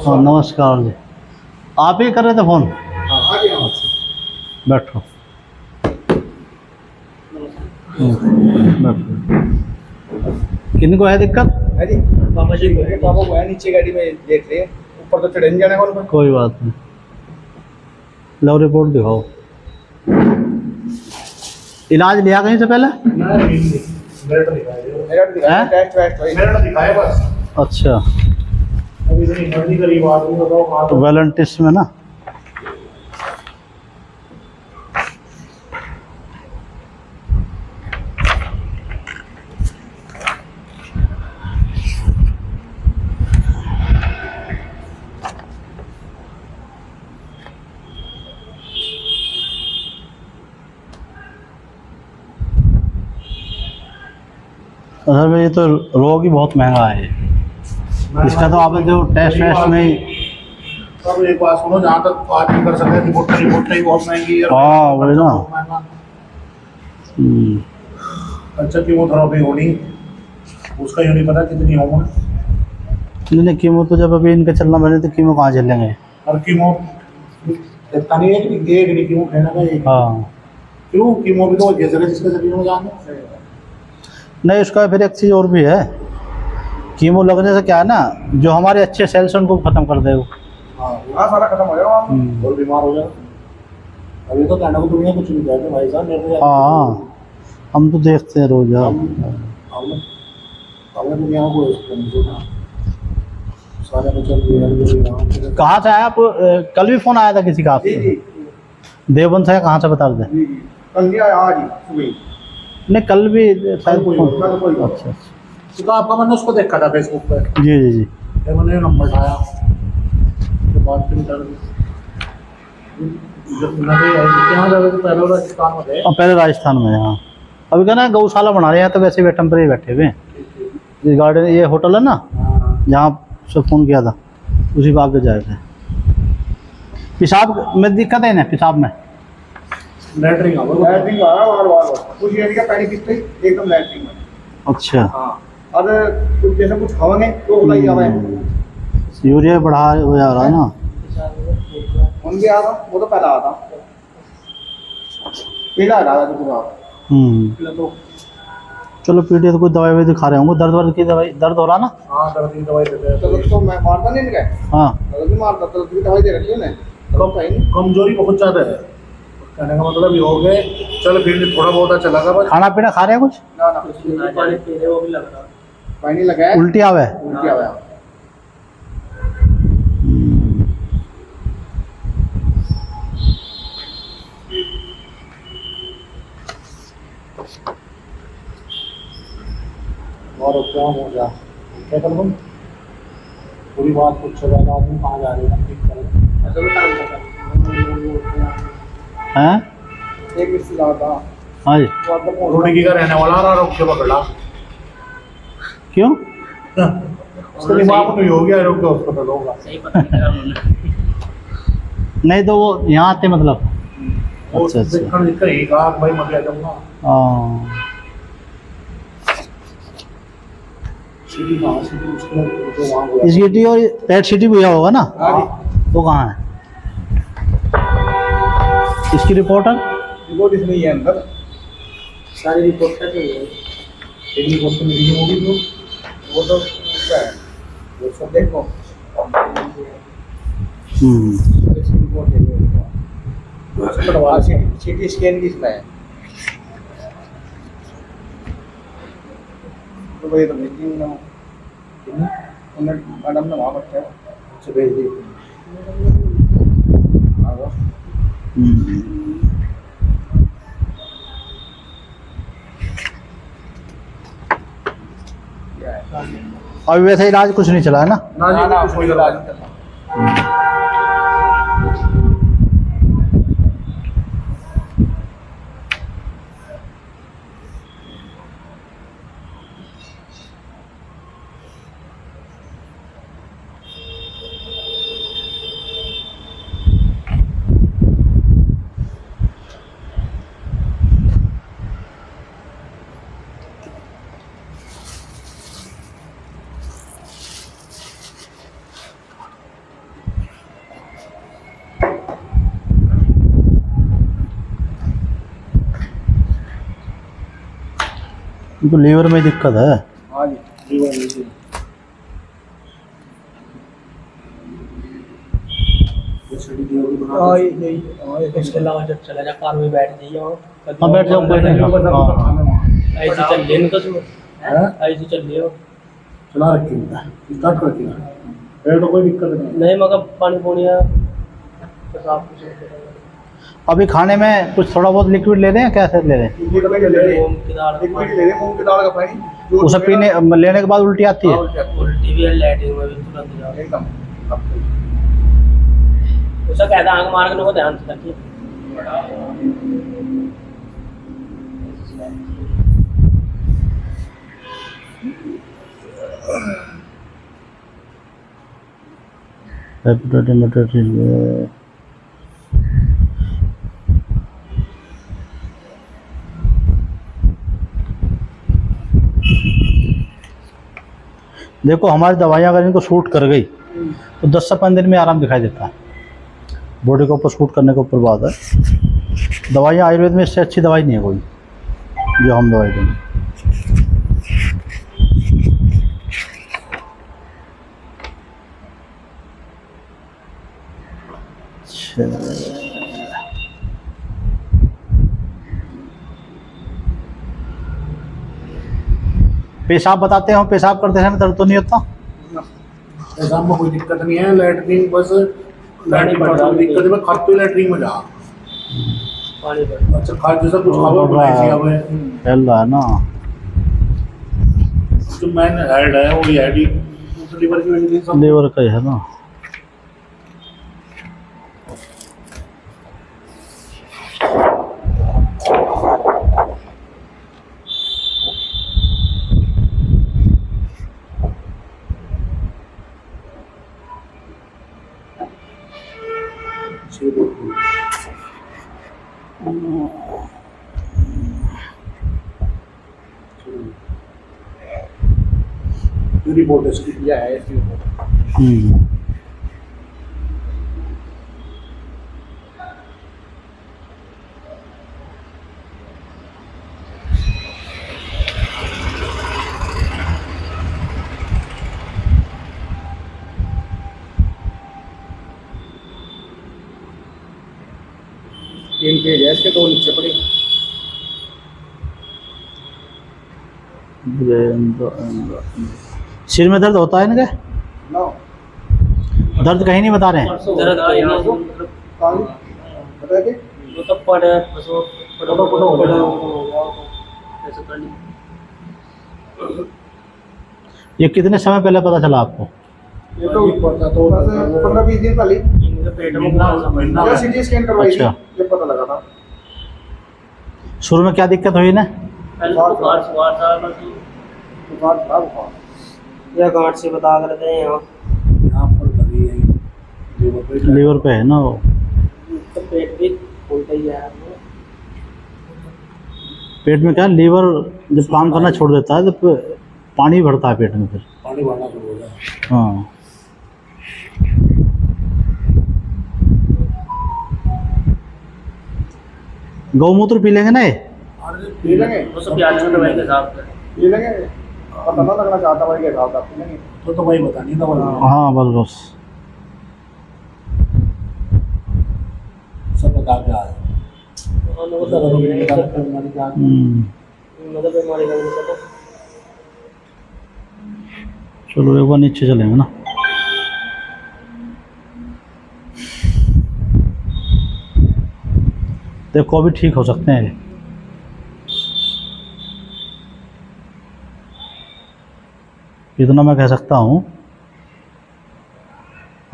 हाँ नमस्कार जी। आप ही कर रहे थे फ़ोन? बैठो। बैठो। किनको है दिक्कत? अरे पापा जी पापा को है नीचे गाड़ी में देख रहे हैं, ऊपर तो चढ़ नहीं जाने वाला। कोई बात नहीं, लो रिपोर्ट दिखाओ। इलाज लिया कहीं से पहले? टेस्ट वेस्ट बस। अच्छा, अभी नहीं मर्जी करी बात नहीं बताओ। तो वैलेंटिस में ना असल में ये तो रोग ही बहुत महंगा है। इसका तो आप जो टेस्ट वेस्ट में ही। अब एक बात सुनो, जहाँ तक बात नहीं कर सकते, रिपोर्ट नहीं बहुत महंगी है। हाँ वही ना। अच्छा कीमोथेरेपी होनी, उसका ये नहीं पता कितनी होगा। नहीं कीमो तो जब अभी इनके चलना बने तो कीमो कहाँ चलेंगे। और कीमो इतना नहीं है कि एक नहीं कीमो खाना का एक। हाँ क्यों कीमो भी तो जैसे जिसके शरीर में जान है। नहीं, उसका फिर एक चीज़ और भी है। कीमो लगने से क्या है ना, जो हमारे अच्छे सेल्स हैं उनको खत्म कर दे वो। हाँ सारा खत्म हो जाएगा और बीमार हो जाएगा। अभी तो कहना को दुनिया कुछ नहीं कहते भाई साहब, मेरे हाँ हम तो देखते हैं रोज यार। हमने दुनिया को सारे में चल रही है। कहाँ से आया आप? कल भी फ़ोन आया था किसी का आपसे? देवबंद से? कहाँ से बता दें? कल नहीं आया, आज ही सुबह। नहीं कल भी शायद कोई अच्छा अच्छा। तो आपका मैंने उसको देखा था फेसबुक पे। जी जी जी। फिर मैंने नंबर उठाया तो बात नहीं कर जब कहाँ जा रहे थे? पहले राजस्थान में थे। पहले राजस्थान में। हाँ अभी क्या ना गौशाला बना रहे हैं तो वैसे टेम्परेरी बैठे हुए हैं। इस गार्डन ये होटल है ना जहाँ से फ़ोन किया था उसी बाग पे जाए थे। पेशाब में दिक्कत है ना? पेशाब में लैटरिन आ रहा बार कुछ ये नहीं, पैनी कितने एकदम लैटरिन में। अच्छा। हाँ अब कुछ जैसे कुछ खाओगे तो बुलाई आवे। यूरिया बढ़ा हो जा रहा है ना। उन भी आ रहा, वो तो पहला आता पीला आ रहा था पूरा। तो चलो पीटे तो कोई दवाई वही दिखा रहे होंगे। दर्द वर्द की दवाई? दर्द हो रहा ना? हाँ दर्द की दवाई देते हैं। दर्द तो मैं मारता नहीं इनका। हाँ दर्द भी मारता, दर्द की दवाई दे रखी है ना। कमजोरी बहुत ज्यादा है, कहने का मतलब ये हो गए। चल फिर थोड़ा बहुत चला गया बस। खाना पीना खा रहे हैं कुछ? ना पानी पी रहे, वो भी लग रहा पानी लगा है। उल्टी आवे? उल्टी आवे। और क्या हो गया? क्या कर तुम पूरी बात कुछ चला रहा हूँ, कहाँ जा रहे हैं? ठीक कर हैं? एक रिश्तेदार था। हाँ जी। रोटी का रहने वाला रहा, रोक के पकड़ा। क्यों? उसके दिमाग में हो गया, रोक के हॉस्पिटल होगा। नहीं तो वो यहाँ आते मतलब? अच्छा अच्छा। भाई मैं क्या जाऊँगा। हाँ सिटी और पेट सिटी भी होगा ना? वो कहाँ है? इसकी रिपोर्टर रिपोर्ट इसमें ही है अंदर, सारी रिपोर्ट का चाहिए। एक रिपोर्ट तो मेरी होगी तो वो तो क्या है, वो सब देखो। रिपोर्ट सिटी स्कैन की इसमें है तो भाई तो भेज ना मैडम ने वहाँ रखा है, अच्छा भेज दी। अभी वैसे इलाज कुछ नहीं चला है ना? ना कोई इलाज नहीं चला। इनको लीवर में दिक्कत है। हाँ जी लीवर में हाँ इसके अलावा जब चला जा कार में बैठ जाइए और हाँ बैठ जाओ कोई नहीं। हाँ ऐसे चल ले इनका जो ऐसे चल ले चला रखी स्टार्ट कर रखी है तो कोई दिक्कत नहीं मगर पानी पूनी है बस आप कुछ अभी खाने में कुछ थोड़ा बहुत लिक्विड ले रहे हैं, कैसे ले रहे हैं? मूंग की दाल मूंग की दाल का पानी उसे पीने लेने के बाद उल्टी आती है? उल्टी भी है लैट्रिन में भी तुरंत जाओ एकदम उसे कहता आंख मार के ध्यान से रखिए। देखो हमारी दवाइयाँ अगर इनको सूट कर गई तो 10 से 15 दिन में आराम दिखाई देता है। बॉडी के ऊपर सूट करने के ऊपर बात है। दवाइयाँ आयुर्वेद में इससे अच्छी दवाई नहीं है कोई जो हम दवाई देंगे। पेशाब बताते हो, पेशाब करते समय दर्द तो नहीं होता? पेशाब में कोई दिक्कत नहीं है, लैट्रिन बस लैट्रिन का दिक्कत है, खाते लैट्रिन में जा पानी भर अच्छा खा जैसा कुछ खाओ ऐसी आवे फैल रहा है ना। जो मैंने हेड है वो हेड ही लीवर की वजह से सब लीवर का ही है ना। रिपोर्ट इसकी दिया है इसकी रिपोर्ट। तीन पेज है इसके, दो नीचे पड़े। सिर में दर्द होता है इनके? नो दर्द कहीं नहीं बता रहे हैं? दर्द कहीं नहीं बता के वो तो पड़े बस वो पड़े ऐसे कर ली। ये कितने समय पहले पता चला आपको? ये तो पता तो 15-20 दिन पहले इनके पेट में या सीटी स्कैन करवाई थी, अच्छा। ये पता लगा था। शुरू में क्या दिक्कत हुई ना? पहले बुखार सुखार था बस बुखार था बुखार या गांठ से बता कर दे यहाँ पर लगी है लीवर पे है ना वो। तो पेट भी फूलता ही है। पेट में क्या लीवर जब काम करना छोड़ देता है तो पानी भरता है पेट में, फिर पानी भरना शुरू हो गया। हाँ। गौमूत्र पी लेंगे ना ये? पी लेंगे वो सब प्याज में दवाई के हिसाब से पी लेंगे, पता ना लगना चाहता भाई के हिसाब से पी लेंगे तो वही बतानी था हाँ बस बस सब बता के आए। मतलब बीमारी का नहीं पता। चलो एक बार नीचे चलेंगे ना। देखो अभी ठीक हो सकते हैं। इतना मैं कह सकता हूँ,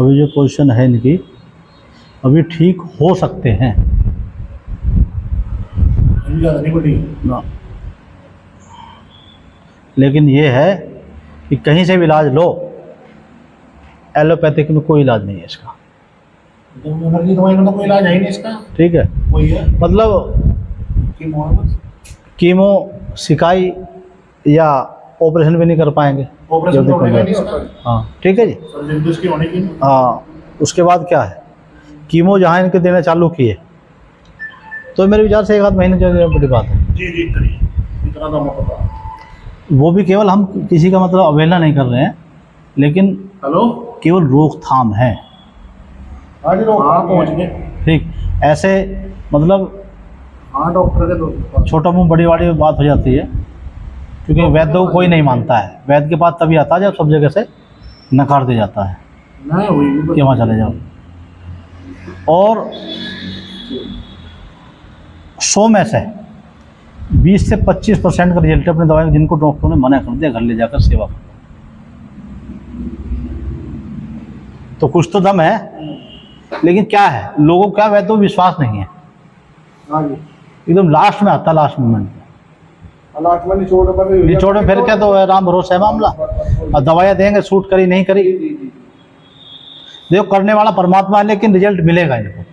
अभी जो पोजीशन है इनकी अभी ठीक हो सकते हैं ना। लेकिन ये है कि कहीं से भी इलाज लो, एलोपैथिक में कोई इलाज नहीं है इसका। की दवाई का तो कोई इलाज है ही नहीं इसका। ठीक है, वही है मतलब कीमो कीमो सिकाई या ऑपरेशन भी नहीं कर पाएंगे। ऑपरेशन तो होगा नहीं इसका। हाँ ठीक है जी। सर्जरी इसकी होने की। हाँ उसके बाद क्या है, कीमो जहाँ इनके देना चालू किए तो मेरे विचार से 1 आध महीने जो बड़ी बात है। जी जी करिए, इतना तो हमें पता। वो भी केवल हम किसी का मतलब अवहेलना नहीं कर रहे हैं, लेकिन हेलो केवल रोकथाम है। हाँ जी हाँ पहुँच गए। ठीक, ऐसे मतलब हाँ डॉक्टर के दो छोटा मुंह बड़ी वाली बात हो जाती है, क्योंकि वैद्य को कोई नहीं मानता है। वैद्य के पास तभी आता है जब सब जगह से नकार दिया जाता है नहीं हुई कि वहाँ चले जाओ। और 100 में से 20 से 25% का रिजल्ट अपनी दवाई जिनको डॉक्टरों ने मना कर दिया घर ले जाकर सेवा करो। तो कुछ तो दम है, लेकिन क्या है, लोगों को क्या वैद्य को विश्वास नहीं है। हाँ जी एकदम लास्ट में आता है, लास्ट मोमेंट में। लास्ट में निचोड़ में फिर क्या तो राम भरोसा है मामला। और दवाइयाँ देंगे, सूट करी नहीं करी, देखो करने वाला परमात्मा है, लेकिन रिजल्ट मिलेगा इनको,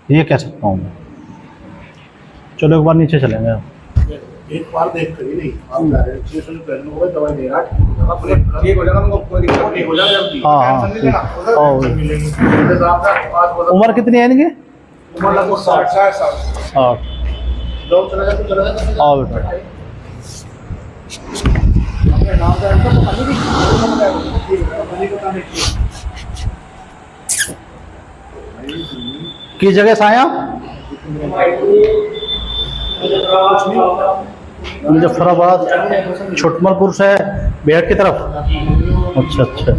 ये कह सकता हूँ मैं। चलो एक बार नीचे चलेंगे। एक बार देख कर ही नहीं आप जा रहे हैं 6 साल पहले को दवाई दे रहा ठीक हो जाएगा, कोई दिक्कत नहीं हो जाएगा जल्दी। हाँ हाँ। उम्र कितनी है इनकी? उम्र लगभग 60 साल। 60। लोग चला जाते चला जाते आओ बेटा। अपने नाम का तो पता नहीं कि किस जगह से आए आप? मुजफ्फराबाद, छोटमलपुर से बेहट की तरफ। अच्छा अच्छा,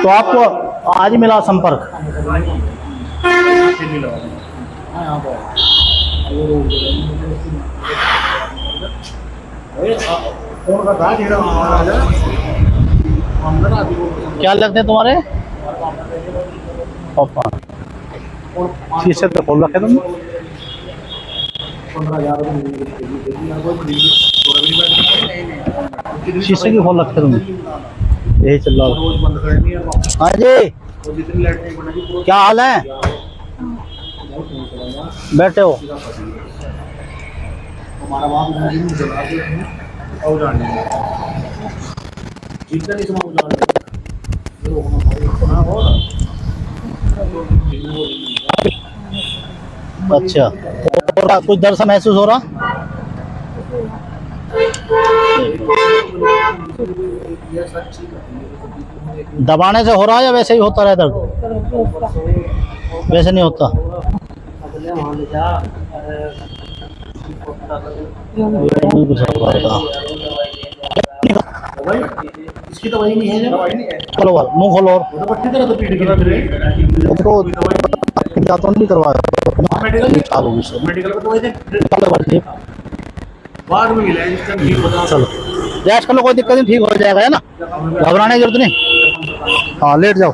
तो आपको आज ही मिला संपर्क? क्या लगते हैं तुम्हारे पापा? शीशे तो खोल रखे तुम? 15,000 शीशे की खोल रखे तुम? यही चल रहा। हाँ जी, क्या हाल है? बैठे हो? हमारा बाप और जाने जितना नहीं समाज अच्छा, और कुछ डर सा महसूस हो रहा? दबाने से हो रहा है या वैसे ही होता रहा दर्द? वैसे नहीं होता। इसकी दवाई नहीं है, दवाई नहीं है। खोलो बाल, मुंह खोलो। और वो तो पट्टी तरह तो पीट के उसको जाता नहीं करवाया, मेडिकल में दवाई दे बाद में मिला है इसका ठीक हो जाए। चलो जांच कर लो, कोई दिक्कत नहीं, ठीक हो जाएगा, है ना, घबराने की जरूरत नहीं। हाँ लेट जाओ।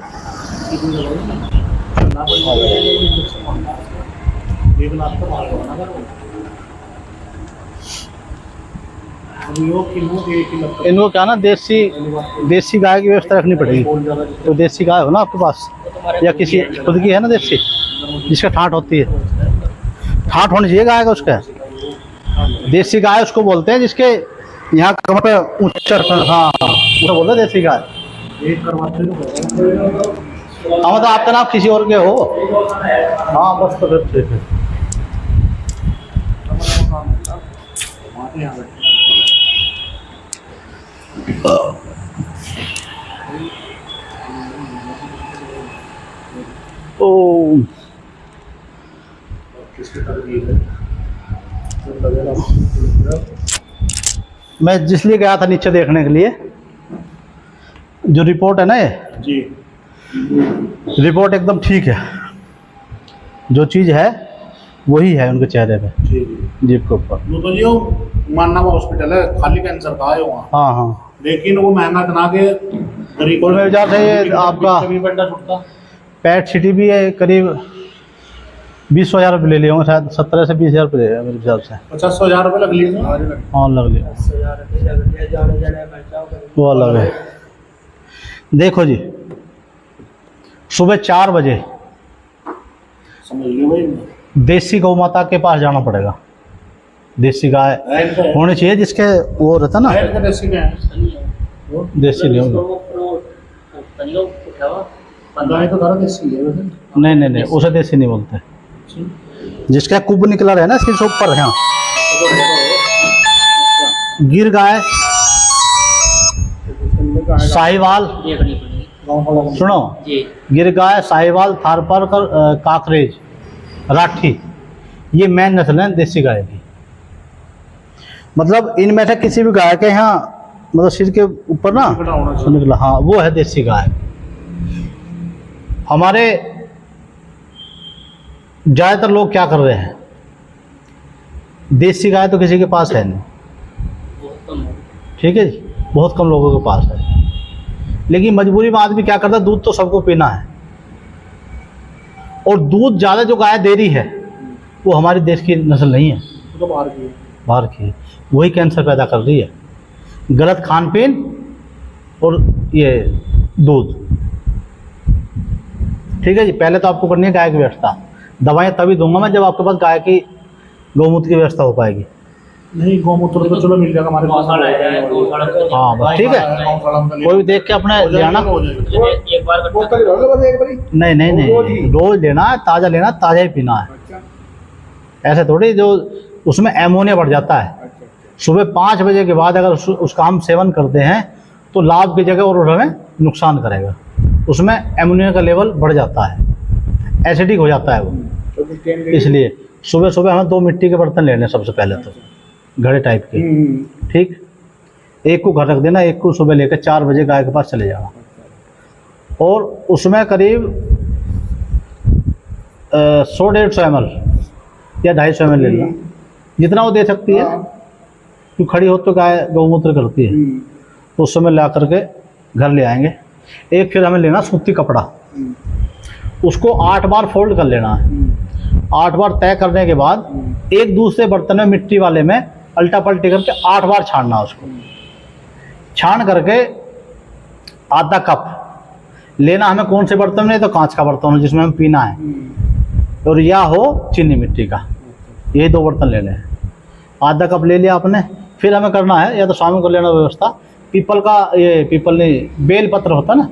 इनको क्या ना देसी गाय की व्यवस्था रखनी पड़ेगी। तो देसी गाय हो ना आपके पास, या किसी खुद की है ना देसी, जिसका ठाठ होती है? ठाठ होनी चाहिए गाय का, उसका देसी गाय उसको बोलते हैं जिसके यहाँ कमर पे ऊंचा। हाँ उसको बोलते हैं देसी गाय। हाँ मतलब आपका नाम किसी और के हो? हाँ बस तो फिर ठीक है। ओ मैं जिसलिए गया था नीचे देखने के लिए, जो रिपोर्ट है ना ये जी, रिपोर्ट एकदम ठीक है। जो चीज़ है वही है उनके चेहरे पे, जीभ के ऊपर। वो तो जो मानना हॉस्पिटल है, खाली कैंसर का है वहाँ। हाँ हाँ, लेकिन वो महंगा करा के गरीब और मेरे विचार से ये आपका पैट सिटी भी है, करीब 20,000 रुपये ले लिए होंगे शायद, 17 से 20,000 रुपये ले मेरे हिसाब से। 50,000 रुपये लग लिए। हाँ लग लिया, वो अलग है। देखो जी, सुबह 4 बजे समझ लियो भाई, देसी गौ माता के पास जाना पड़ेगा। देसी गाय होनी चाहिए जिसके वो रहता ना, देसी नहीं होगा। नहीं नहीं नहीं, उसे देसी नहीं बोलते। जिसका कुब निकला रहे ना इसके ऊपर, यहाँ गिर गाय, साहिवाल, देखनी पड़ेगी गाँव वाला बंदा। सुनो, जी। गिर गाय, साहिवाल, थारपारकर, काकरेज, राठी, ये मेन नस्ल है देसी गाय की। मतलब इनमें से किसी भी गाय के यहाँ मतलब सिर के ऊपर ना निकला होना चाहिए। निकला, हाँ वो है देसी गाय। हमारे ज़्यादातर लोग क्या कर रहे हैं, देसी गाय तो किसी के पास है नहीं, बहुत कम है। ठीक है जी, बहुत कम लोगों के पास है। लेकिन मजबूरी में आदमी क्या करता है, दूध तो सबको पीना है, और दूध ज़्यादा जो गाय दे रही है वो हमारे देश की नस्ल नहीं है, वो तो बाहर की है। बाहर की है। वही कैंसर पैदा कर रही है, गलत खान पीन और ये दूध। ठीक है जी, पहले तो आपको करनी है गाय की व्यवस्था। दवाएं तभी दूंगा मैं जब आपके पास गाय की गौमूत्र की व्यवस्था हो पाएगी। नहीं गौमूत्र तो चलो मिल जाएगा हमारे पास। गौशाला है, गौशाला में हाँ बस ठीक है, गौशाला में कोई भी देख के अपने ले आना। एक बार वो करी रहोगे बस एक बारी। नहीं नहीं रोज ही? नहीं, रोज लेना है, ताज़ा लेना, ताज़ा ही पीना है। अच्छा ऐसे थोड़ी जो उसमें एमोनिया बढ़ जाता है। अच्छा सुबह 5 बजे के बाद अगर उसका हम सेवन करते हैं तो लाभ की जगह और हमें नुकसान करेगा। उसमें एमोनिया का लेवल बढ़ जाता है, एसिडिक हो जाता है वो। तो फिर टेन के- इसलिए सुबह सुबह हमें 2 मिट्टी के बर्तन लेने हैं सबसे पहले तो, घड़े टाइप के। ठीक, एक को घर रख देना, एक को सुबह लेकर 4 बजे गाय के पास चले जाना, और उसमें करीब 100-150 ml या 250 ml लेना, जितना वो दे सकती है। हाँ। तो खड़ी हो तो गाय गौमूत्र करती है, तो उस समय ला करके घर ले आएंगे। एक फिर हमें लेना सूती कपड़ा, उसको 8 बार फोल्ड कर लेना है। 8 बार तय करने के बाद एक दूसरे बर्तन में मिट्टी वाले में अल्टा पलटी करके 8 बार छानना। उसको छान करके आधा कप लेना हमें, कौन से बर्तन में, तो कांच का बर्तन हो जिसमें हम पीना है, और या हो चीनी मिट्टी का, यही 2 बर्तन लेने हैं। आधा कप ले लिया आपने, फिर हमें करना है या तो शाम को कर लेना व्यवस्था, पीपल का, ये पीपल नहीं, बेल पत्र होता ना,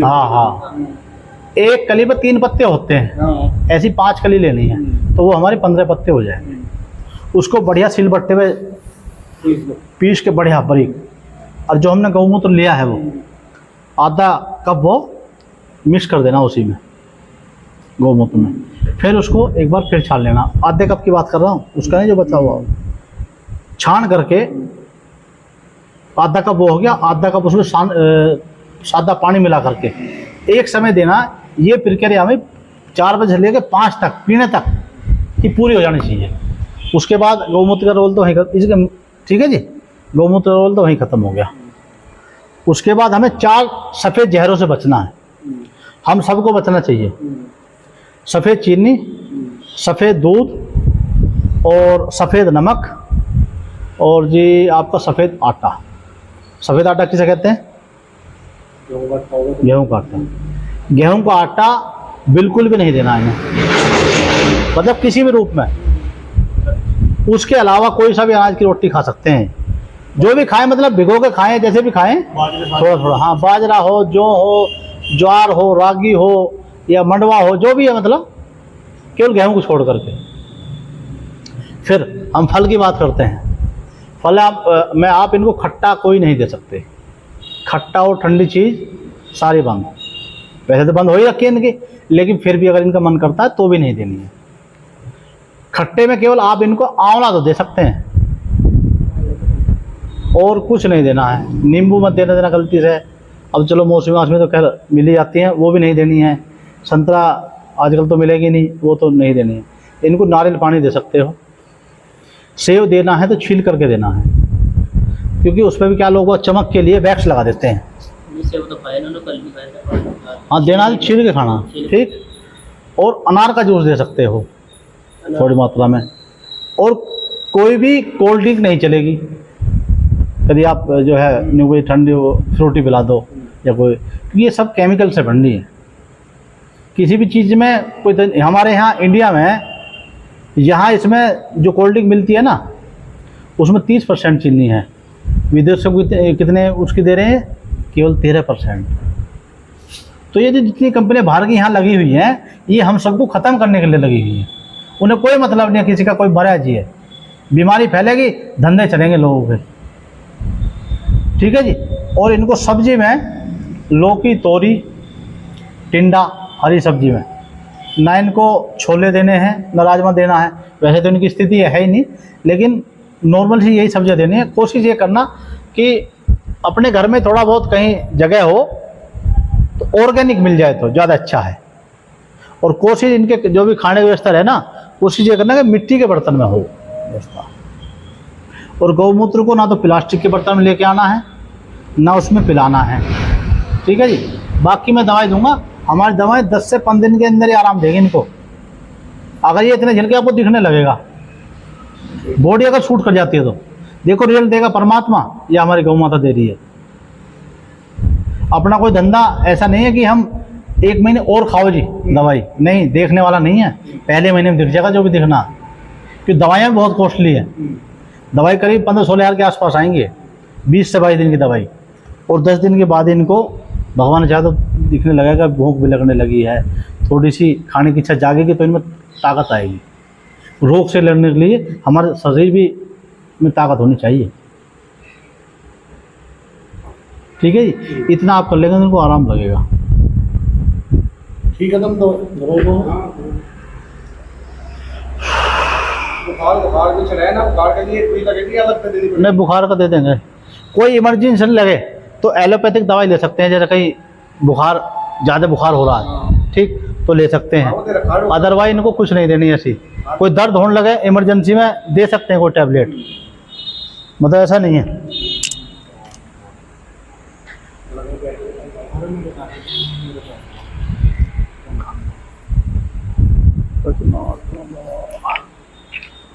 हाँ हाँ, एक कली पर 3 पत्ते होते हैं, ऐसी 5 कली लेनी है, तो वो हमारे 15 पत्ते हो जाएंगे। उसको बढ़िया सिलबट्टे में पीस के बढ़िया बारीक, और जो हमने गौमूत्र लिया है वो आधा कप वो मिक्स कर देना उसी में, गौमूत्र में। फिर उसको एक बार फिर छान लेना, आधे कप की बात कर रहा हूँ, उसका नहीं जो बचा हुआ, छान करके आधा कप वो हो गया, आधा कप उसमें सादा पानी मिला करके एक समय देना। ये प्रक्रिया हमें 4 बजे से लेकर 5 तक पीने तक की पूरी हो जानी चाहिए। उसके बाद गौमूत्र का रोल तो वहीं इसके, ठीक है जी, गौमूत्र का रोल तो वहीं ख़त्म हो गया। उसके बाद हमें 4 सफ़ेद जहरों से बचना है, हम सबको बचना चाहिए। सफ़ेद चीनी, सफ़ेद दूध और सफ़ेद नमक, और जी आपका सफ़ेद आटा। सफ़ेद आटा किसे कहते हैं? गेहूँ का आटा। गेहूँ का आटा बिल्कुल भी नहीं देना है, मतलब किसी भी रूप में। उसके अलावा कोई सा भी अनाज की रोटी खा सकते हैं, जो भी खाएं, मतलब भिगो के खाएं, जैसे भी खाएं, थोड़ा थोड़ा। हाँ, बाजरा हो, जौ हो, ज्वार हो, रागी हो या मंडवा हो, जो भी है, मतलब केवल गेहूं को छोड़ करके। फिर हम फल की बात करते हैं। फल आप इनको खट्टा कोई नहीं दे सकते, खट्टा और ठंडी चीज़ सारी बंद। वैसे तो बंद हो ही रखी है इनकी, लेकिन फिर भी अगर इनका मन करता है तो भी नहीं देनी है। खट्टे में केवल आप इनको आंवला तो दे सकते हैं, और कुछ नहीं देना है। नींबू मत देना गलती से, अब चलो मौसमी तो खैर मिल ही जाती हैं, वो भी नहीं देनी है। संतरा आजकल तो मिलेगी नहीं, वो तो नहीं देनी है। इनको नारियल पानी दे सकते हो। सेव देना है तो छील करके देना है, क्योंकि उस पर भी क्या लोग चमक के लिए वैक्स लगा देते हैं। सेव तो खाया ना, कल भी खाया। हाँ, देना है छील के खाना, ठीक। और अनार का जूस दे सकते हो थोड़ी मात्रा में। और कोई भी कोल्ड ड्रिंक नहीं चलेगी। कभी आप जो है न्यू कोई ठंडी फ्रूटी पिला दो या कोई, क्योंकि ये सब केमिकल से बनी है। किसी भी चीज़ में कोई, हमारे यहाँ इंडिया में, यहाँ इसमें जो कोल्ड ड्रिंक मिलती है ना, उसमें 30% चीनी है। विदेशों को कितने उसकी दे रहे हैं? केवल 13%। तो ये जो जितनी कंपनियाँ बाहर की यहाँ लगी हुई हैं, ये हम सबको ख़त्म करने के लिए लगी हुई हैं। उन्हें कोई मतलब नहीं है किसी का कोई मरा जी है, बीमारी फैलेगी, धंधे चलेंगे लोगों के। ठीक है जी। और इनको सब्जी में लौकी, तोरी, टिंडा, हरी सब्जी में, ना इनको छोले देने हैं ना राजमा देना है। वैसे तो इनकी स्थिति है ही नहीं, लेकिन नॉर्मल सी यही सब्जियाँ देनी है। कोशिश ये करना कि अपने घर में थोड़ा बहुत कहीं जगह हो तो ऑर्गेनिक मिल जाए तो ज़्यादा अच्छा है। और कोशिश इनके जो भी खाने की व्यवस्था है ना, कोशिश ये करना कि मिट्टी के बर्तन में हो व्यवस्था। और गौमूत्र को ना तो प्लास्टिक के बर्तन में लेके आना है, ना उसमें पिलाना है। ठीक है जी। बाकी मैं दवाई दूंगा, हमारी दवाएं 10 से 15 दिन के अंदर ही आराम देगी इनको। अगर ये इतने झिलके आपको दिखने लगेगा, बॉडी अगर शूट कर जाती है तो देखो रिजल्ट देगा परमात्मा या हमारी गौ माता दे रही है। अपना कोई धंधा ऐसा नहीं है कि हम 1 महीने और खाओ जी दवाई, नहीं, देखने वाला नहीं है। पहले महीने में दिख जाएगा जो भी दिखना, क्योंकि दवाइयाँ बहुत कॉस्टली है। दवाई करीब 15-16 हज़ार के आसपास आएंगे, 20 से 22 दिन की दवाई। और 10 दिन के बाद इनको भगवान चाहे तो दिखने लगेगा, भूख भी लगने लगी है, थोड़ी सी खाने की इच्छा जागेगी तो इनमें ताकत आएगी। रोग से लड़ने के लिए हमारे शरीर भी में ताकत होनी चाहिए। ठीक है जी। इतना आप कर लेंगे तो इनको आराम लगेगा। ठीक है, तुम तो बुखार कुछ रहे ना, बुखार के लिए कोई लगेगी या लगता देनी पड़ेगी? नहीं, बुखार का दे देंगे। कोई इमरजेंसी लगे तो एलोपैथिक दवाई ले सकते हैं, जैसे कहीं बुखार ज़्यादा बुखार हो रहा है, ठीक, तो ले सकते हैं। अदरवाइज इनको कुछ नहीं देनी ऐसी। कोई दर्द होने लगे इमरजेंसी में दे सकते हैं कोई टैबलेट, मतलब ऐसा नहीं है।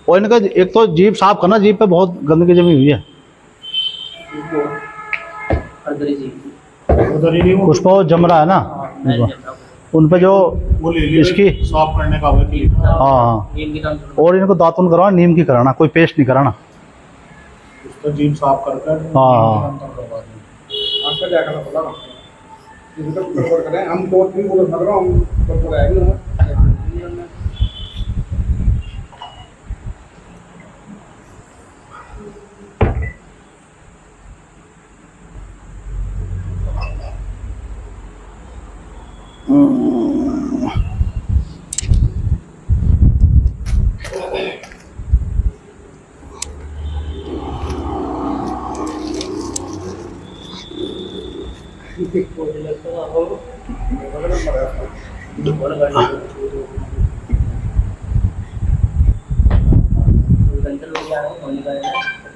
और इनका एक तो जीभ साफ करना, जीभ पे बहुत गंदगी जमी हुई है। कुछ पे जम रहा है ना, उन पे जो वो ले लिया इसकी साफ करने का वकील। हाँ, और इनको दातुन कराना, नीम की कराना, कोई पेस्ट नहीं कराना। उसका जीभ साफ करके हाँ। आंसर क्या करना पड़ा ना, ये तो गड़बड़ कर रहे हैं हम। 2-3 बोल रहा हूं, हम गड़बड़ आएगी ना।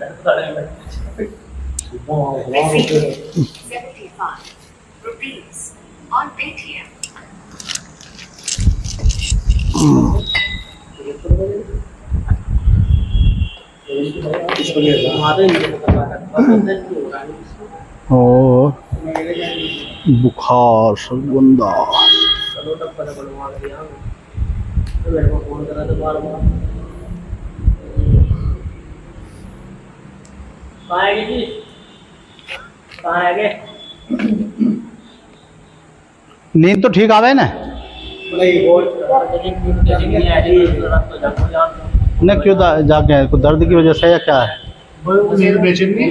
₹75 on Paytm. और बुखार, सरगुंदा, नींद तो ठीक आवे ना? न क्यों जागे हैं? कोई दर्द की वजह से या क्या है? नींद बेचैनी है।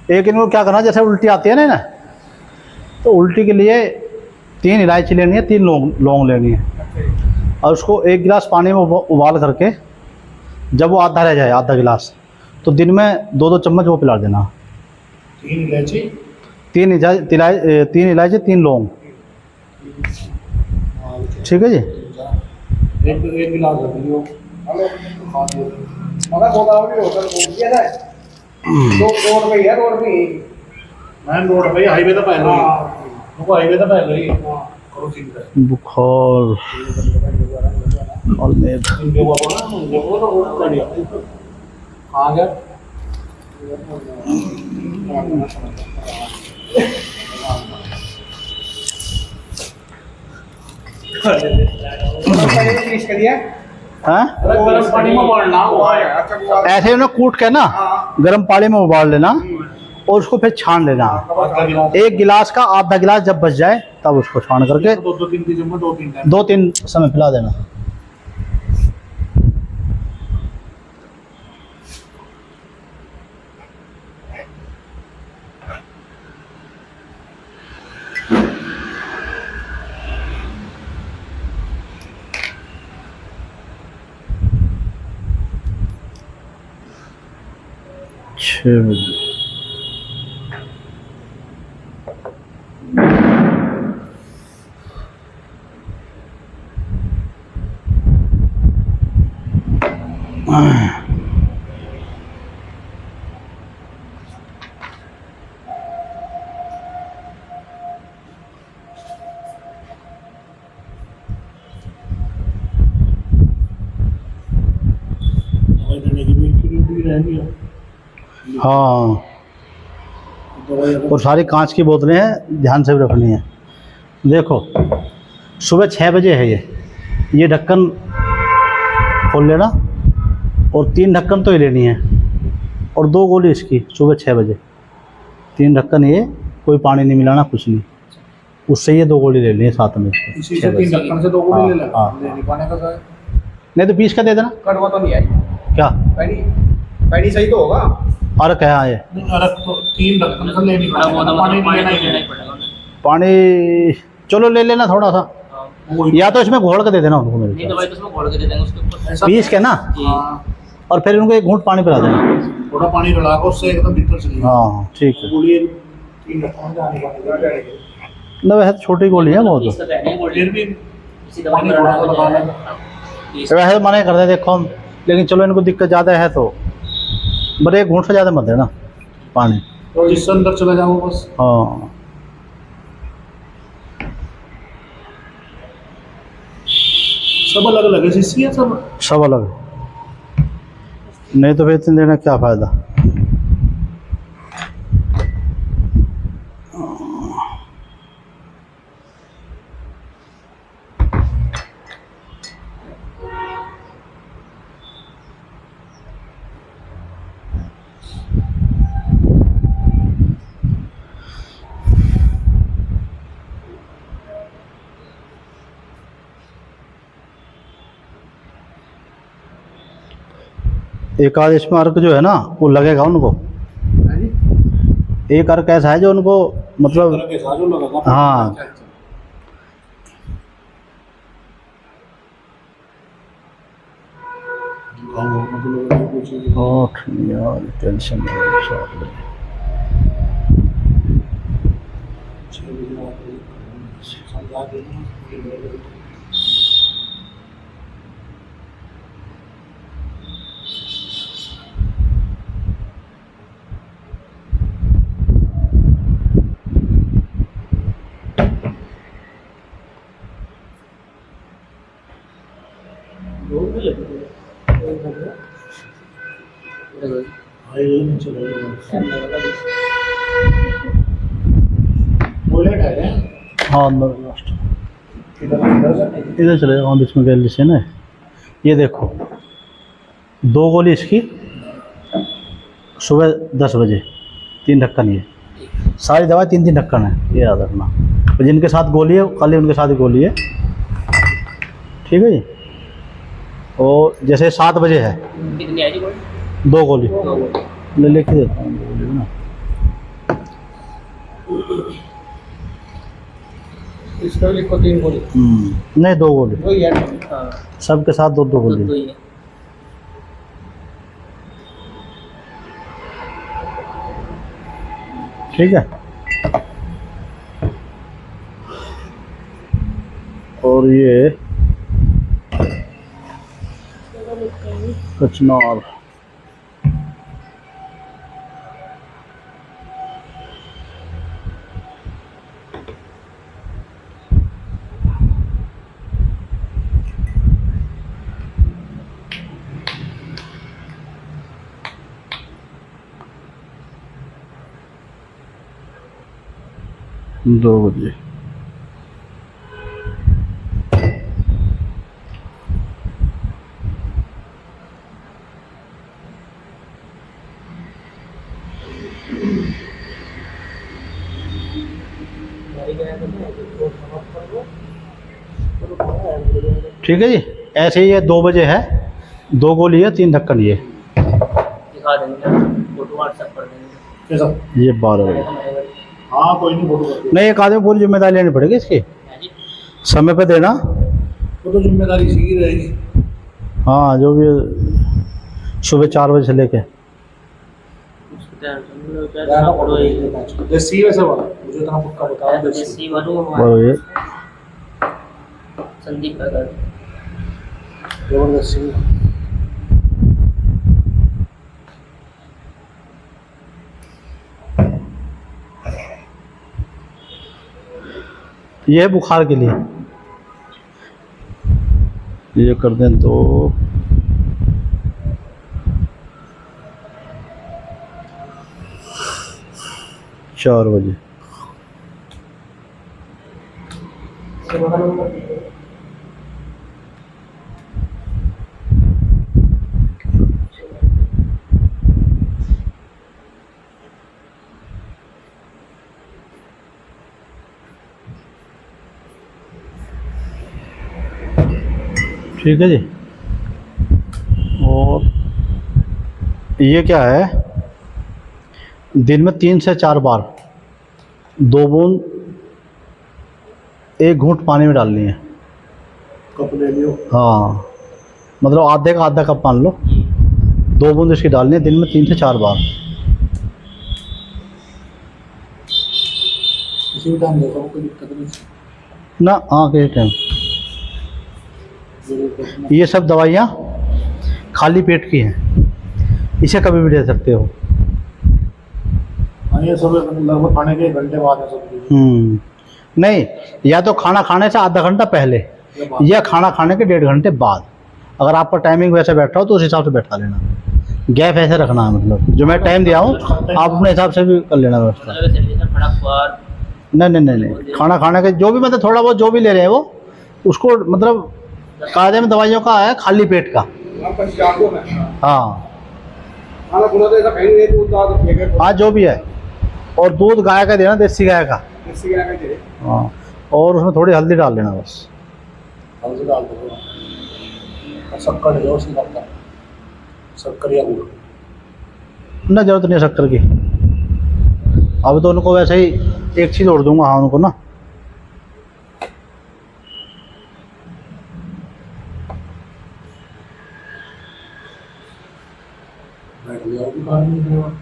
एक इनको क्या करना, जैसे उल्टी आती है ना, तो उल्टी के लिए 3 इलायची लेनी है, 3 लौंग लेनी है, और उसको 1 गिलास पानी में उबाल करके, जब वो आधा रह जाए, आधा गिलास, तो दिन में 2-2 चम्मच वो पिला देना। 3 इलायची, 3 इलायची 3 लौंग। ठीक है जी। एक गिलास दे दियो। मगर गोदावरी होटल को दिया जाए, रोड पे है, रोड पे मैन रोड पे हाईवे तो पहले ही, उनको हाईवे तो पहले ही करो चिंता। बुखार और मेघ वो तो रोड बढ़िया आ गया। पहले भी फिनिश करिए। हाँ गरम पानी में उबालना हुआ है। अच्छा वो ऐसे उन्हें कूट के ना गर्म पानी में उबाल लेना और उसको फिर छान लेना। एक गिलास का आधा गिलास जब बच जाए तब उसको छान करके 2-3 की चम्मच 2-3 टाइम 2-3 समय पिला देना। छः बजे दवाई देने की भी ड्यूटी रहेगी। हाँ, दवाई और सारी कांच की बोतलें हैं, ध्यान से भी रखनी है। देखो सुबह 6 बजे है ये ढक्कन खोल लेना और 3 ढक्कन तो ही लेनी है और 2 गोली इसकी सुबह 6 बजे। 3 ढक्कन ये, कोई पानी नहीं मिलाना कुछ नहीं, उससे ये 2 गोली ले लेनी है साथ में इसको। इसी 6 से 3 बजे। ढक्कन से 2 गोली ले हाँ, ले नहीं पाने का सर। नहीं तो पीस का दे देना। कड़वा तो नहीं आई। क्या पैडी सही तो होगा। और क्या है ये अरे तो 3 ढक्कन से लेनी पड़ेगा, पानी नहीं लेना ही नहीं। पानी, चलो ले लेना थोड़ा सा, वही या तो इसमें घोल के दे देना उनको मेरे नहीं ख्याल दवाई तो उसमें घोल के दे देंगे उसके ऊपर। ऐसा पीस के ना, हाँ, और फिर उनको एक घूंट पानी पिला देना। थोड़ा पानी डला के उससे एकदम भीतर चली गई। हाँ ठीक है। गोली 3 ढक्कन से आने का ना वैसे तो छोटी गोली है बहुत। इसका कहने है फिर भी इसी दवाई पानी में थोड़ा सा डाल लगाना देंगे। वैसे तो मना करते देखो हम, लेकिन चलो इनको दिक्कत ज़्यादा है तो बड़े एक घूंट से ज़्यादा मत देना पानी। तो जिससे अंदर चला जाओ बस। हाँ सब अलग अलग है शीशी है सब। सब अलग है, नहीं तो फिर इतने देना क्या फ़ायदा। एक आध इसमें अर्क जो है ना वो लगेगा उनको। एक अर्क ऐसा है जो उनको मतलब, तरह के साजो लगा। हाँ। मतलब कुछ ओह यार टेंशन में है साले। 6 बजे आप समझा देना। बुलेट है क्या? हाँ अंदर लास्ट इधर से इधर चले जाओ बीच में गैलरी से ना। ये देखो 2 गोली इसकी सुबह 10 बजे, 3 ढक्कन ये, सारी दवाई 3-3 ढक्कन है, ये याद रखना। तो जिनके साथ गोली है खाली उनके साथ ही गोली है, ठीक है जी। और जैसे 7 बजे है कितनी आई थी गोली? 2 गोली ले लेके देता हूँ गोली ना। इसका भी लिखो 3 गोली। नहीं 2 गोली, वही है। हाँ सबके साथ 2-2 दो गोली। ही है। ठीक है। और ये कचनार, दो बजे ठीक है जी। ऐसे ही ये 2 बजे है, 2 गोली है, 3 ढक्कन ये। दिखा देंगे, फोटो व्हाट्सएप कर देंगे। कैसा? ये 12 बजे। हाँ कोई नहीं, फोटो कर दो। नहीं, एक आदमी पूरी जिम्मेदारी लेनी पड़ेगी इसकी, है जी। समय पे देना। वो तो जिम्मेदारी इसी की रहेगी। हाँ, जो भी सुबह 4 बजे से लेके। देसी वैसे वाला मुझे इतना पक्का बताओ। देसी देसी वालों और ये संदीप का घर। जबरदस्ती। ये है बुखार के लिए। ये कर दें तो 4 बजे। ठीक है जी। और ये क्या है, दिन में 3 से 4 बार 2 बूंद 1 घूंट पानी में डालनी है। कप ले लियो। हाँ, मतलब आधे का आधा कप मान लो, 2 बूंद इसकी डालनी है दिन में 3 से 4 बार। किसी भी टाइम देखो, कोई दिक्कत नहीं। ना हाँ, किसी टाइम। ये सब दवाइयाँ खाली पेट की हैं, इसे कभी भी ले सकते हो। हाँ, ये सब लगभग खाने के 1 घंटे बाद है सब। नहीं, या तो खाना खाने से आधा घंटा पहले या खाना खाने के 1.5 घंटे बाद। अगर आपका टाइमिंग वैसे बैठा हो तो उस हिसाब से बैठा लेना। गैप ऐसे रखना है, मतलब जो मैं टाइम दिया हूँ आप अपने हिसाब से भी कर लेना व्यवस्था। नहीं, खाना खाने के जो भी, मतलब थोड़ा बहुत जो भी ले रहे हैं वो, उसको मतलब कायदे में दवाइयों का है खाली पेट का। हाँ हाँ, जो भी है। और दूध गाय का देना, देसी गाय का। हाँ, और उसमें थोड़ी हल्दी डाल लेना बस। हल्दी डाल दो और शक्कर दो, उसमें डालता है शक्कर या गुड़। ना, जरूरत नहीं है शक्कर की। अब तो उनको वैसे ही एक चीज़ और दूंगा। हाँ, उनको ना बैठ लिया भी बाहर नहीं दिया।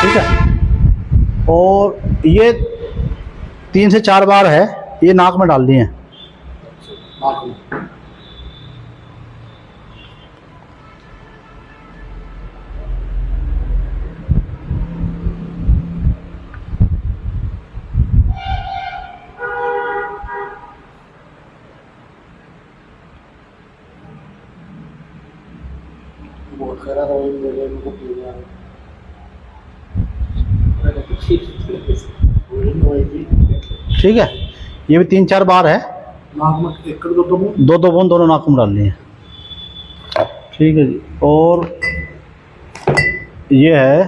ठीक है। और ये 3 से 4 बार है, ये नाक में डालनी है। नाक में बहुत खरा था, वही बोले उनको पी लिया। ठीक है, ये भी 3-4 बार है। नाक में 1-2 बूंद। 2 बूंद दोनों नाक में डालनी है। ठीक है जी। और ये है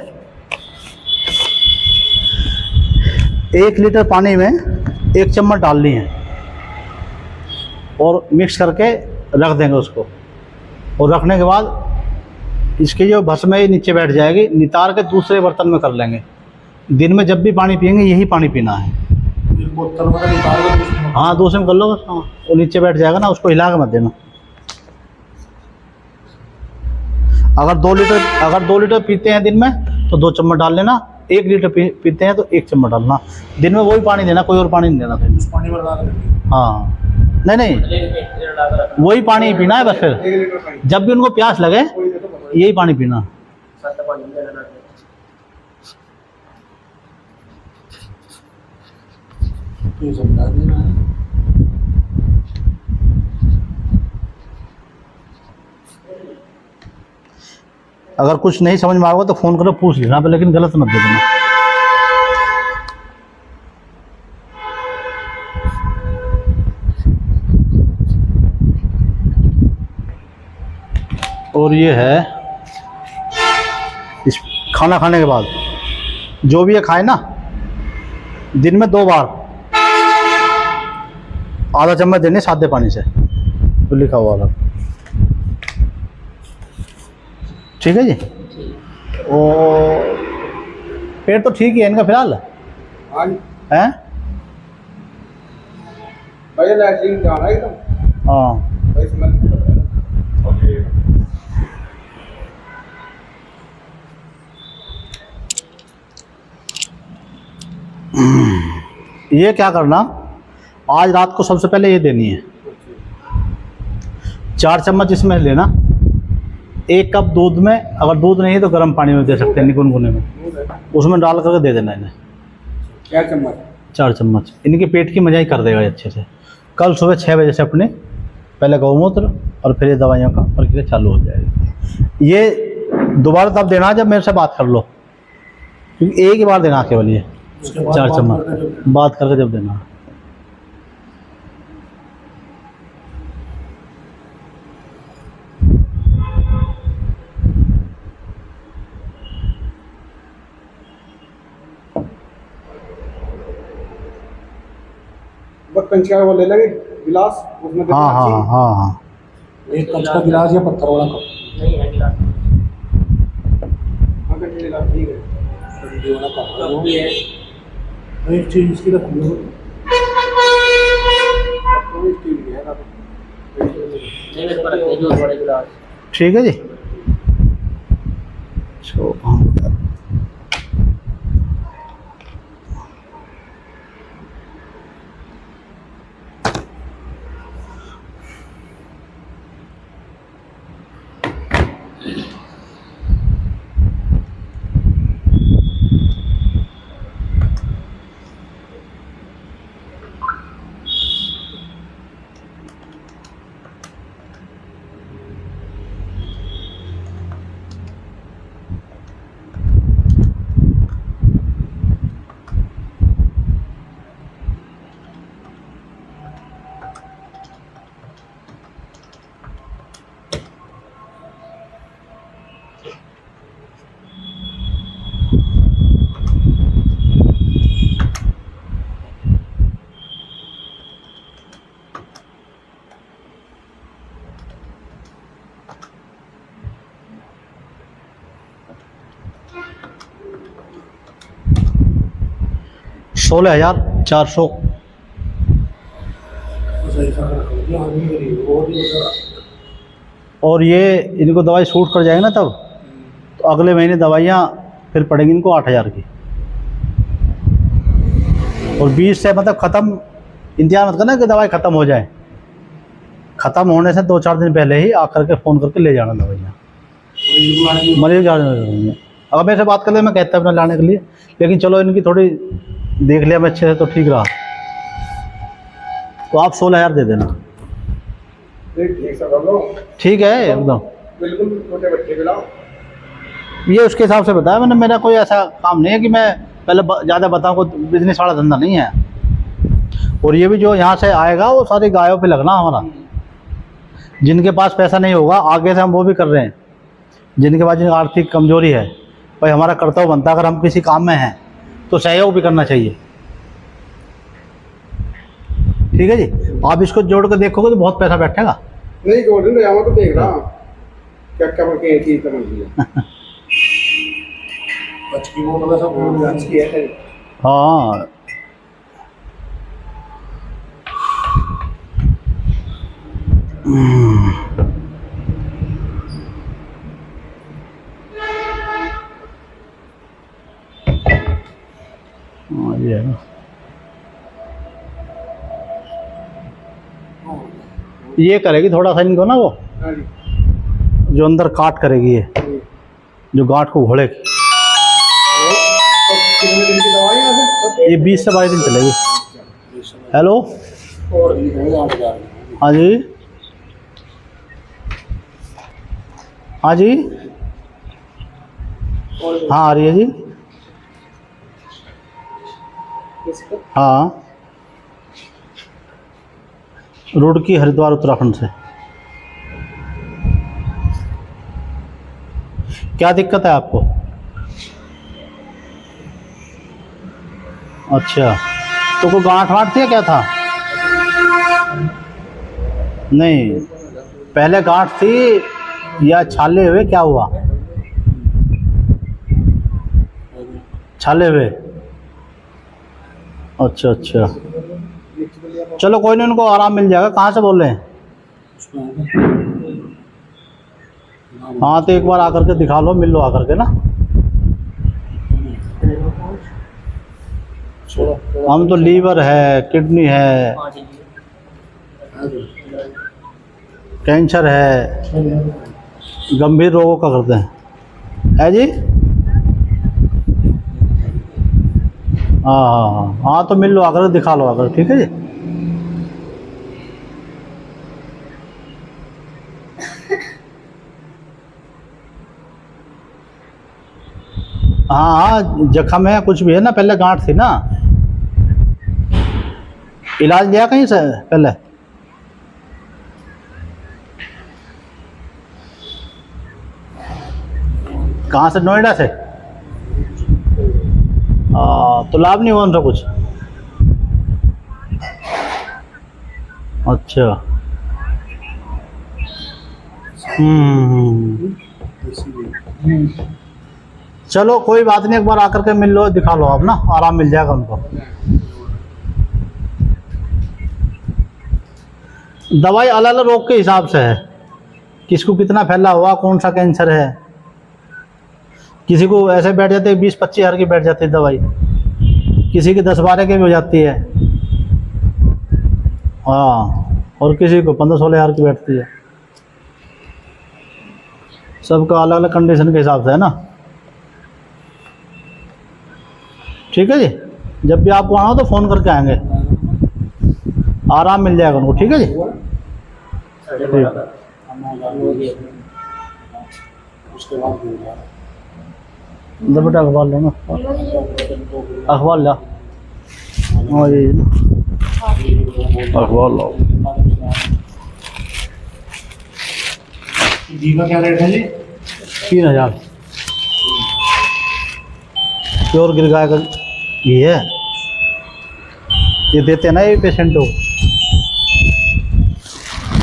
1 लीटर पानी में 1 चम्मच डालनी है और मिक्स करके रख देंगे उसको। और रखने के बाद इसकी जो भस्म है ये नीचे बैठ जाएगी, नितार के दूसरे बर्तन में कर लेंगे। दिन में जब भी पानी पियेंगे यही पानी पीना है। एक बोतल में निकाल दो, दूसरे में। हाँ, दूसरे में कर लो बस। हाँ, वो नीचे बैठ जाएगा ना, उसको हिला के मत देना। अगर 2 लीटर पीते हैं दिन में तो 2 चम्मच डाल लेना। 1 लीटर पीते हैं तो 1 चम्मच डालना। दिन में वही पानी देना, कोई और पानी नहीं देना फिर। उस पानी में डाल देंगे। हाँ, नहीं, वही पानी पीना है बस। फिर जब भी उनको प्यास लगे यही पानी पीना। ये समझा देना है। अगर कुछ नहीं समझ में आएगा तो फ़ोन करो, पूछ लेना, लेकिन गलत मत दे देना। और ये है इस खाना खाने के बाद जो भी ये खाए ना, दिन में 2 बार आधा चम्मच देने सादे पानी से, तो लिखा हुआ था। ठीक है जी। और पेट तो ठीक ही है इनका फिलहाल, हाँ जी हैं? भाई लैट्रिन जाना है एकदम हाँ। भाई स्मेल ओके। ये क्या करना, आज रात को सबसे पहले ये देनी है। 4 चम्मच इसमें लेना, 1 कप दूध में, अगर दूध नहीं है तो गर्म पानी में दे सकते हैं, गुनगुने में, उसमें डाल करके दे देना इन्हें। 4 चम्मच 4 चम्मच इनके पेट की मजाई कर देगा ये अच्छे से। कल सुबह 6 बजे से अपने पहले गौमूत्र और फिर ये दवाइयों का प्रक्रिया चालू हो जाएगी। ये दोबारा तब देना जब मेरे से बात कर लो, क्योंकि एक ही बार देना केवल ये 4 चम्मच बात करके जब देना। बस कंचा वो ले लेंगे गिलास, उसमें हाँ हाँ हाँ हाँ। एक कंच का गिलास या पत्थर वाला कप। नहीं है गिलास, हाँ कंचे गिलास ठीक है। कंचे वाला कप भी है। एक चीज इसकी रख लो, तो स्टील की है ना, नहीं मेरे पर रखे जो बड़े गिलास। ठीक है जी। तो 16,400। और ये इनको दवाई सूट कर जाएगी ना, तब तो अगले महीने दवाइयाँ फिर पड़ेंगी इनको 8,000 की। और 20 से मतलब ख़त्म, इंतजार मत करना कि दवाई ख़त्म हो जाए, ख़त्म होने से 2-4 दिन पहले ही आकर के फ़ोन करके ले जाना दवाइयाँ, मरीज जाने। अगर मेरे से बात कर ले मैं कहता अपना लाने के लिए, लेकिन चलो इनकी थोड़ी देख लिया मैं अच्छे से तो ठीक रहा, तो आप 16,000 दे देना। ठीक है एकदम, बिल्कुल छोटे बच्चे के लाओ। ये उसके हिसाब से बताया मैंने, मेरा कोई ऐसा काम नहीं है कि मैं पहले ज़्यादा बताऊँ, को बिजनेस वाला धंधा नहीं है। और ये भी जो यहाँ से आएगा वो सारी गायों पे लगना हमारा, जिनके पास पैसा नहीं होगा आगे से हम वो भी कर रहे हैं, जिनके पास जिनकी आर्थिक कमजोरी है, भाई हमारा कर्तव्य बनता है अगर हम किसी काम में हैं तो सहयोग भी करना चाहिए। ठीक है जी, आप इसको जोड़ कर देखोगे तो बहुत पैसा बैठेगा। नहीं जोड़ दिन जावा तो देख रहा क्या क्या करके एक चीज समझ लिया। बचकी वो वाला सब बोल रहा है। हाँ ये है ना, ये करेगी थोड़ा सा इनको ना, वो हाँ जी जो अंदर काट करेगी, ये जो गांठ को घोड़ेगी। तो कितने दिन की दवाई है वैसे? ये 20 से 22 दिन चलेगी। हेलो और भी है 8,000। हाँ जी, हाँ जी, हाँ आ रही है जी, हाँ रुड़की हरिद्वार उत्तराखंड से। क्या दिक्कत है आपको? अच्छा, तो कोई गांठ वाँठ थी या क्या था? नहीं, पहले गांठ थी या छाले हुए, क्या हुआ? छाले हुए। अच्छा अच्छा, चलो कोई नहीं, उनको आराम मिल जाएगा। कहाँ से बोल रहे हैं? हाँ तो एक बार आकर के दिखा लो, मिल लो आकर के ना। हम तो लीवर है, किडनी है, 5 जी कैंसर है, गंभीर रोगों का करते हैं, है जी। हाँ हाँ हाँ हाँ, तो मिल लो आकर के, दिखा लो आकर, ठीक है जी। हाँ हाँ, जख्म है, कुछ भी है ना, पहले गांठ थी ना। इलाज लिया कहीं से पहले? कहाँ से? नोएडा से? तो लाभ नहीं हुआ उनसे कुछ? अच्छा। चलो कोई बात नहीं, एक बार आकर के मिल लो, दिखा लो आप ना, आराम मिल जाएगा उनको। दवाई अलग अलग रोग के हिसाब से है, किसको कितना फैला हुआ, कौन सा कैंसर है। किसी को ऐसे बैठ जाते हैं 20-25 हज़ार की बैठ जाती है दवाई, किसी की 10-12 की भी हो जाती है। हाँ, और किसी को 15-16 हज़ार की बैठती है। सबका अलग अलग कंडीशन के हिसाब से है ना। ठीक है जी, जब भी आपको आना हो तो फ़ोन करके आएंगे, आराम मिल जाएगा उनको। ठीक है जी, उसके बाद इधर बेटा अखबार लो ना, अखबार ला। हाँ ये अखबार लो। घी का क्या रेट है जी? 3000 प्योर गिर गाय का घी है, ये देते हैं ना ये पेशेंट को।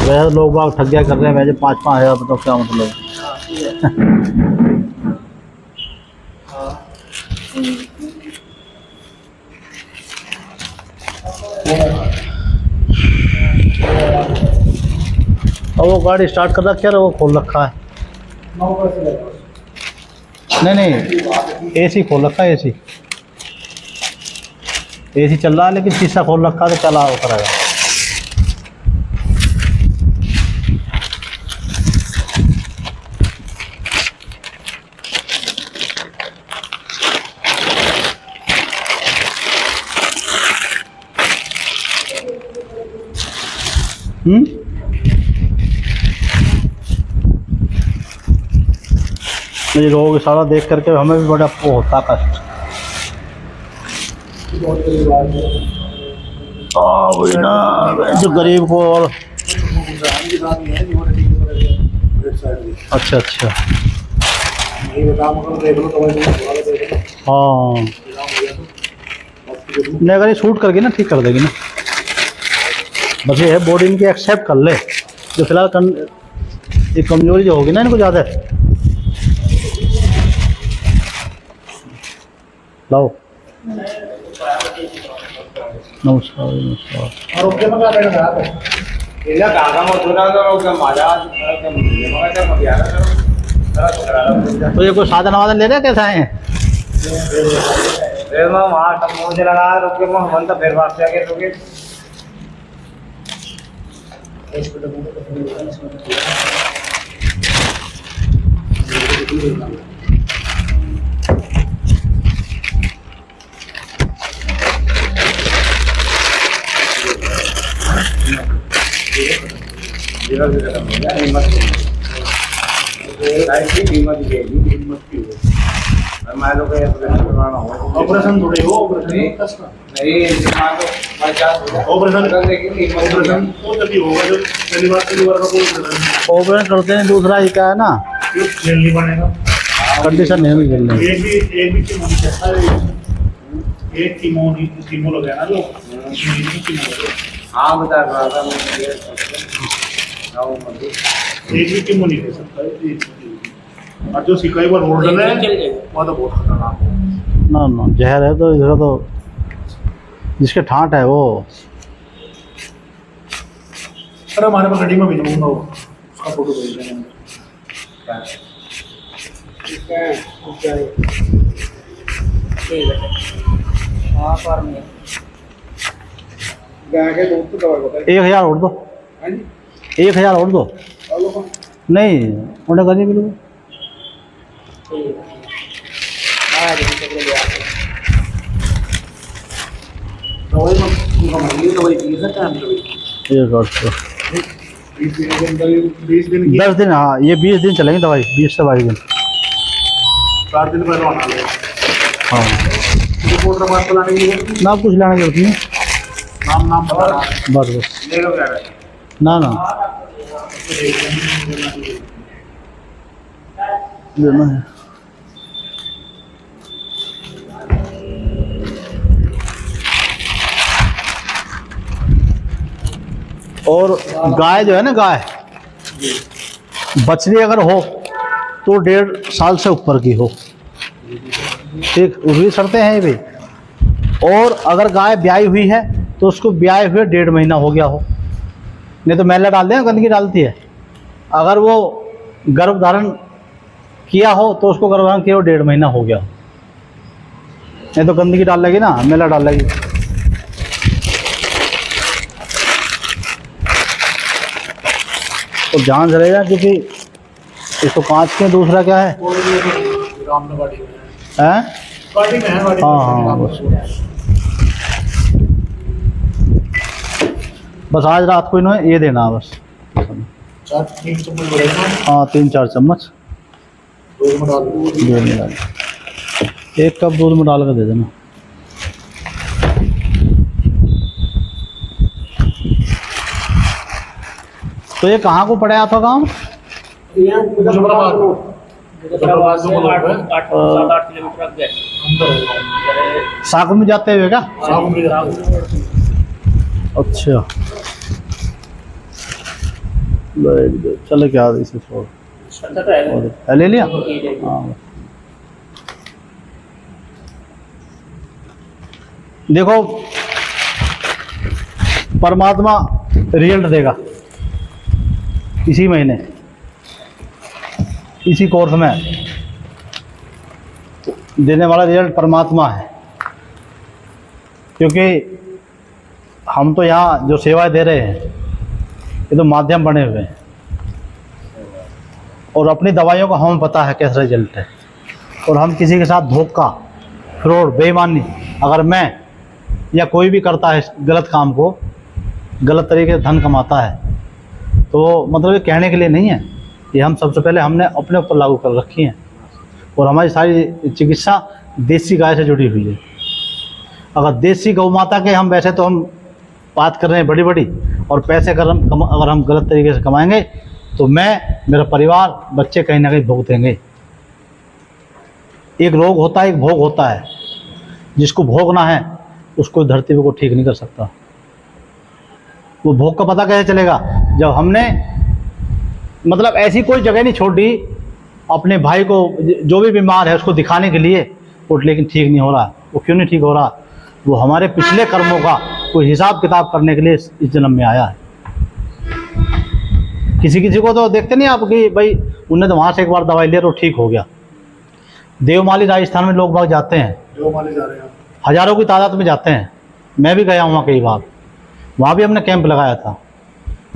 वैसे लोग बाग ठग गया कर रहे हैं, वैसे 5-5 हज़ार, बताओ क्या मतलब। और वो गाड़ी स्टार्ट कर रखा है, वो खोल रखा है। नहीं एसी खोल रखा है, एसी चल रहा है, लेकिन शीशा खोल रखा है, तो चला वो करेगा। ये रोग सारा देख करके हमें भी बड़ा वो होता कष्ट। वही ना, जो गरीब को। और अच्छा अच्छा, हाँ नहीं, अगर ये शूट करके ना ठीक कर देगी ना, बस ये है बॉडी इनकी एक्सेप्ट कर ले। जो फिलहाल ये कमजोरी जो होगी ना इनको ज़्यादा, लाओ। नमस्कार नमस्कार। और उसके बाद क्या करना है? इला काका मथुरा करो के माजा के मगा के मगियारा करो। तो ये कोई साधन वादन ले रहे हैं, कैसा है? फिर मैं वहाँ तक मुझे लगा रुक के मैं हम तो फिर वापस आके रुके। ऑपरेशन थोड़ी हो, ऑपरेशन ऑपरेशन तो जल्दी होगा। जो पहली बार का कोई ऑपरेशन करते हैं, दूसरा ही क्या है ना, जल्दी बनेगा। कंडीशन नहीं है खेलने की। एक भी कीमो नहीं कहता है। एक कीमो लगे ना जो कीमो लगे। हाँ बता रहा था मैं ये एक भी कीमो नहीं ले सकता। और जो सिकाई पर होल्डर है वो तो बहुत खतरनाक है। ना जहर है तो इधर तो जिसके ठाट है वो। सर हमारे पास गड्डी में भेजूंगा वो उसका फोटो भेज देंगे। ठीक है हाँ पर में गाय के दूध तो दवाई बताइए। 1000 और दो, हाँ जी 1000 और दो। हेलो नहीं उन्हें कभी बिल्कुल ठीक हाँ जी ले आते दवाई में उनका मंगली दवाई दी है टाइम पे 1 और 20 दिन के अंदर 20 दिन की 10 दिन। हाँ ये 20 दिन चलेंगे दवाई, 20 से 22 दिन। 4 दिन पहले आना है। हाँ रिपोर्टर बात बुलाने के लिए ना कुछ लाने की जरूरत नहीं, नाम बता बस बस। ले लो क्या है ना देना है। और गाय जो है ना, गाय बछड़ी अगर हो तो 1.5 साल से ऊपर की हो, ठीक उसकी शर्तें हैं ये भाई। और अगर गाय ब्याई हुई है तो उसको ब्याए हुए 1.5 महीना हो गया हो, नहीं तो मैला डाल दें, गंदगी डालती है। अगर वो गर्भधारण किया हो तो उसको गर्भधारण किया हो 1.5 महीना हो गया हो, नहीं तो गंदगी डाल लेगी ना, मैला डाल लेगी। तो ध्यान से रहेगा क्योंकि इसको कांच के, दूसरा क्या है रामनगरी में हैं? गाड़ी में है गाड़ी हाँ बस बस आज रात को इन्हें ये देना बस। 3 चम्मच बढ़ेगा हाँ 3-4 चम्मच दूध में डाल दो। दूध में डाल, 1 कप दूध में डाल कर दे देना। तो ये कहाँ को पड़े आपका गाँव? ये मुजफ्फराबाद मुजफ्फराबाद से बोलो है 7-8 किलोमीटर आगे अंदर है साग में जाते हुए क्या? साहब में जाते हैं। अच्छा चलो क्या इसे छोड़ अच्छा तो है और ले लिया। ठीक है हाँ देखो परमात्मा रिजल्ट देगा इसी महीने, इसी कोर्स में देने वाला रिजल्ट परमात्मा है। क्योंकि हम तो यहाँ जो सेवाएं दे रहे हैं ये तो माध्यम बने हुए हैं, और अपनी दवाइयों का हमें पता है कैसा रिजल्ट है। और हम किसी के साथ धोखा, फ्रॉड, बेईमानी अगर मैं या कोई भी करता है गलत काम को, गलत तरीके से धन कमाता है, तो मतलब ये कहने के लिए नहीं है, ये हम सबसे पहले हमने अपने ऊपर लागू कर रखी है। और हमारी सारी चिकित्सा देसी गाय से जुड़ी हुई है। अगर देसी गौ माता के हम वैसे तो हम बात कर रहे हैं बड़ी बड़ी, और पैसे अगर हम गलत तरीके से कमाएंगे तो मैं, मेरा परिवार, बच्चे कहीं ना कहीं भुगतेंगे। एक रोग होता है, एक भोग होता है, जिसको भोगना है उसको धरती पे को ठीक नहीं कर सकता। वो भोग का पता कैसे चलेगा? जब हमने मतलब ऐसी कोई जगह नहीं छोड़ी अपने भाई को जो भी बीमार है उसको दिखाने के लिए, वो लेकिन ठीक नहीं हो रहा। वो क्यों नहीं ठीक हो रहा? वो हमारे पिछले कर्मों का कोई हिसाब किताब करने के लिए इस जन्म में आया है। किसी किसी को तो देखते नहीं आप कि भाई उन्हें तो वहाँ से एक बार दवाई लिया तो ठीक हो गया। देवमाली राजस्थान में लोग बाग जाते हैं, देवमाली जा रहे हैं हज़ारों की तादाद में जाते हैं। मैं भी गया हूँ वहाँ कई बार, वहाँ भी हमने कैंप लगाया था।